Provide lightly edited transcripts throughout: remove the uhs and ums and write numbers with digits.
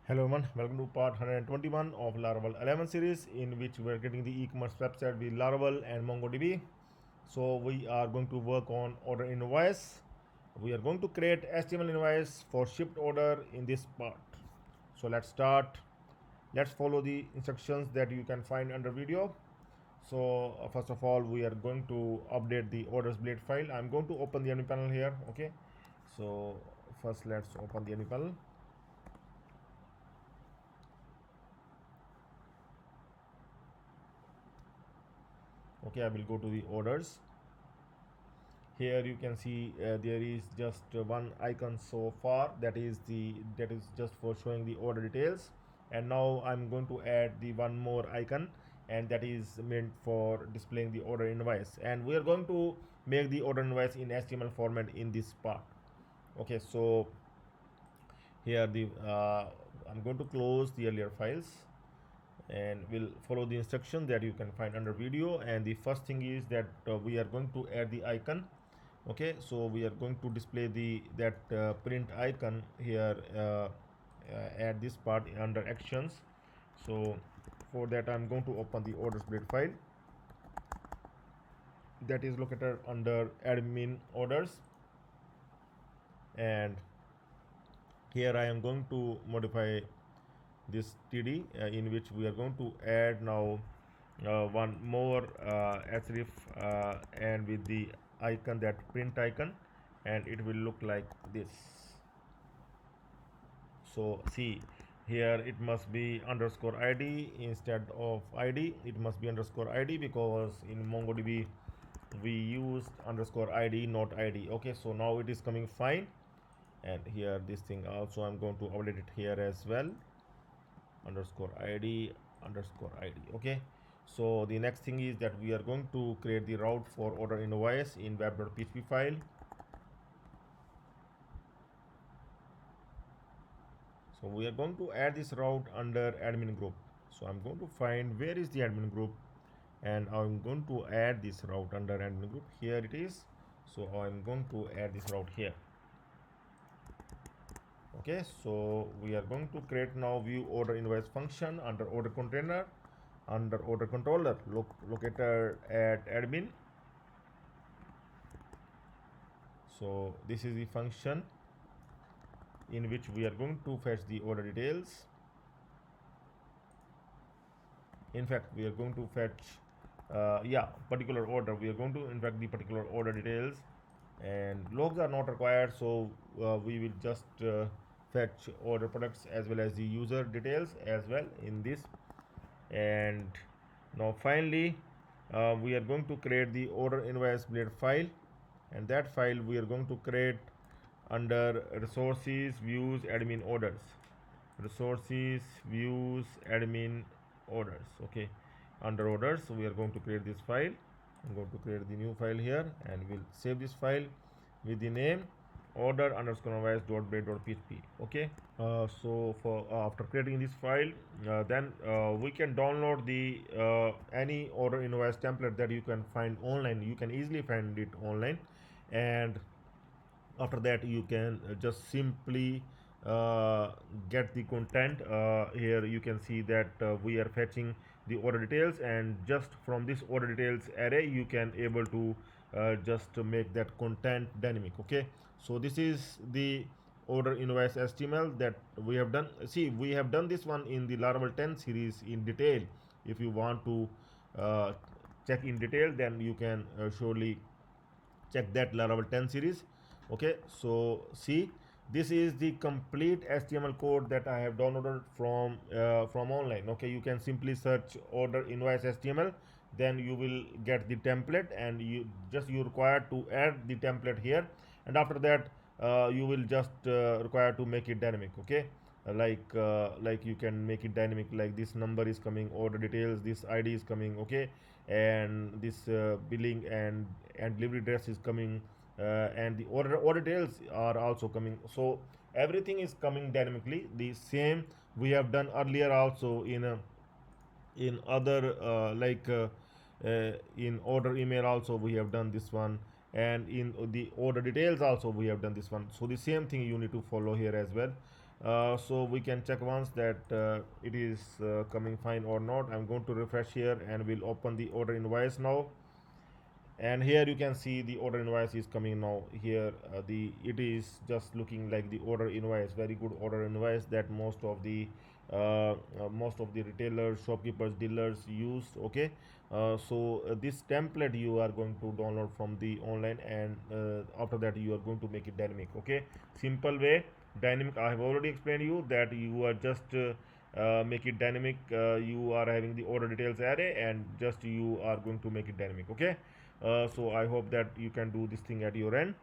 Hello everyone, welcome to part 121 of Laravel 11 series, in which we are getting the e-commerce website with Laravel and MongoDB. So we are going to work on order invoice. We are going to create HTML invoice for shipped order in this part. So let's start. Let's follow the instructions that you can find under video. So first of all, we are going to update the orders.blade file. I'm going to open the admin panel here. Okay. So first let's open the admin panel. Okay, I will go to the orders. Here you can see there is just one icon so far, that is just for showing the order details, and now I'm going to add the one more icon, and that is meant for displaying the order invoice, and we are going to make the order invoice in HTML format in this part. Okay, so here I'm going to close the earlier files and we'll follow the instruction that you can find under video. And the first thing is that we are going to add the icon. Okay, so we are going to display that print icon here at this part under actions. So for that I'm going to open the orders.blade file that is located under admin orders, and here I am going to modify this td in which we are going to add now one more href and with the icon, that print icon, and it will look like this. So see, here it must be underscore id instead of id. It must be underscore id because in MongoDB we used underscore id, not id. Okay, so now it is coming fine. And here this thing also I'm going to update it here as well, underscore id underscore id. Okay, so the next thing is that we are going to create the route for order invoice in web.php file. So we are going to add this route under admin group. So I'm going to find where is the admin group, and I'm going to add this route under admin group. Here it is. So I'm going to add this route here. Okay, so we are going to create now view order invoice function under order container, under order controller located at admin. So this is the function in which we are going to fetch the order details. In fact, we are going to fetch particular order. We are going to in fact the particular order details, and logs are not required, so we will just fetch order products as well as the user details as well in this. And now finally we are going to create the order invoice blade file, and that file we are going to create under resources, views, admin orders. Resources, views, admin orders. Okay, under orders we are going to create this file. I'm going to create the new file here, and we'll save this file with the name order_invoice.blade.php. Okay, so for after creating this file, then we can download the any order invoice template that you can find online. You can easily find it online, and after that you can just simply get the content. Here you can see that we are fetching the order details, and just from this order details array you can able to just make that content dynamic. Okay, so this is the order invoice HTML that we have done. See, we have done this one in the Laravel 10 series in detail. If you want to check in detail, then you can surely check that Laravel 10 series. Okay, so see, this is the complete HTML code that I have downloaded from online. Okay, you can simply search order invoice HTML, then you will get the template, and you require to add the template here, and after that you will just require to make it dynamic. Okay, like you can make it dynamic, like this number is coming, order details, this id is coming. Okay, and this billing and delivery address is coming, and the order details are also coming. So everything is coming dynamically. The same we have done earlier also in other in order email also we have done this one, and in the order details also we have done this one. So the same thing you need to follow here as well. So we can check once that it is coming fine or not. I'm going to refresh here and we'll open the order invoice now, and here you can see the order invoice is coming now. Here the it is just looking like the order invoice, very good order invoice that most of the retailers, shopkeepers, dealers use. Okay, this template you are going to download from the online, and after that you are going to make it dynamic. Okay, simple way. Dynamic, I have already explained you that you are just make it dynamic. You are having the order details array and just you are going to make it dynamic. Okay, so I hope that you can do this thing at your end.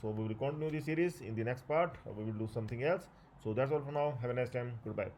So we will continue this series in the next part. We will do something else. So that's all for now. Have a nice time. Goodbye.